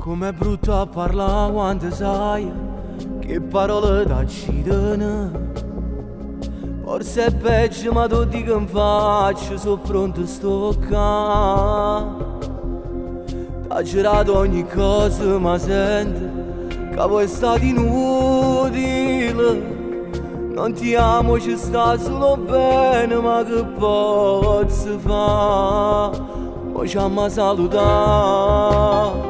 Com'è brutto a parlare quando sai che parole t'accidono. Forse è peggio ma tu dico in faccia, sono pronto a stoccare. T'ha girato ogni cosa ma sento che poi è stato inutile. Non ti amo, ci sta solo bene, ma che posso fare? Poi ci amma salutare,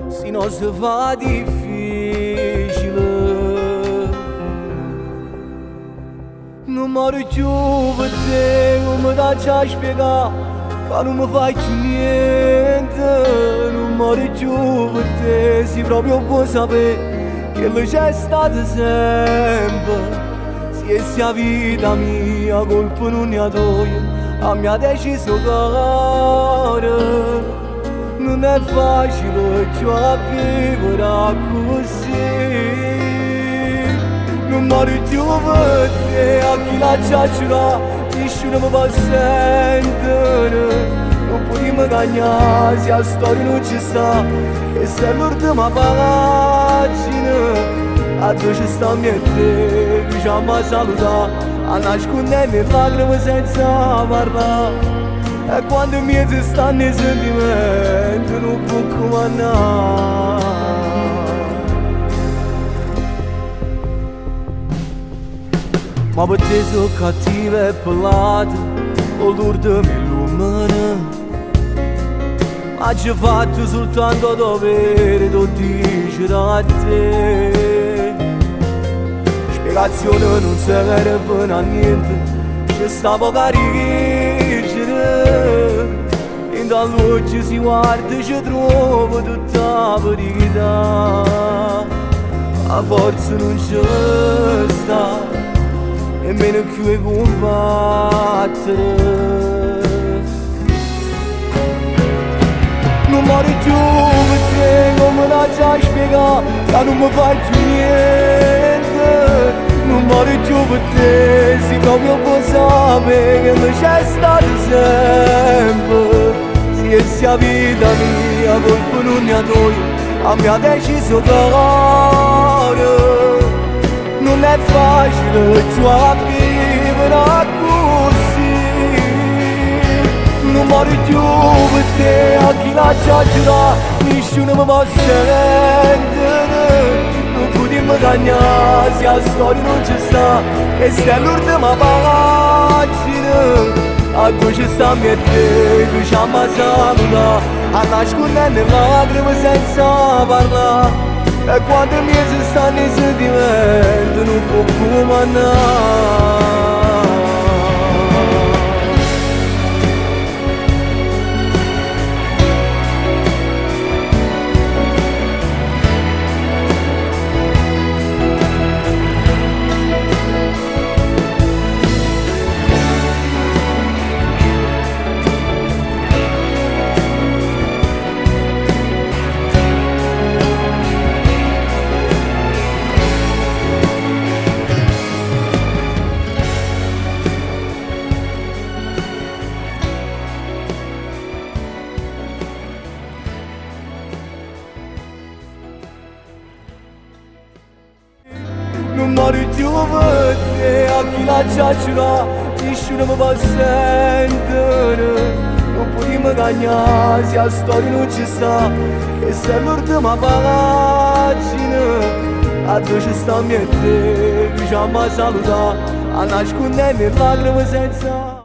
se non si fa difficile. Non muore più per te, come ti già spiegare, che non mi fai più niente. Non muore più per te, sei proprio buono sapere che lo c'è stato sempre. E se la vita mia colpa non ne toglie, a mia deciso cuore. Non è facile più a vivere così. Non muore più per te, a chi la già giurato, nessuno mi fa sentire. Non puoi mi cagnare se la storia non ci sta, che sei l'ultima pagina. A tu ci sta mia e te, diciamo a salutare, a nascondere le lacrime senza parlare. E quando mi stanno i sentimenti non può comandare. Ma per te sono cattive e pelate, o l'urto mi illumina. Ma ci ho fatto soltanto dovere, tu dici da te. Spiegazione non serve a niente, ci stavo a richiedere. In da luce si guarda, ci trovo tutta la verità. A forza non ci sta, nemmeno più a combattere. Non muore più per te, come l'ha già spiegato, che non mi fai più niente. Non muore più per te, sei proprio buono sapere che non c'è stato sempre. Se la vita mia colpa non ne toglie, a mia deciso cuore. Non è facile più a vivere così. Non muore più per te, a chi la già giurato, nessuno mi può sentire. Non potremmo cagnare se la storia non ci sta, che sei l'ultima pagina. A tu ci sta mia e te, diciamo a salutare, a nascondere le lacrime senza parlare. E quando mi stanno i sentimenti non può comandare. Non muore più per te, a chi la già giurato, nessuno mi fa sentire. Non puoi mi cagnare se la storia non ci sta, che sei l'ultima pagina. A tu ci sta mia e te, diciamo a salutare, a nascondere le lacrime senza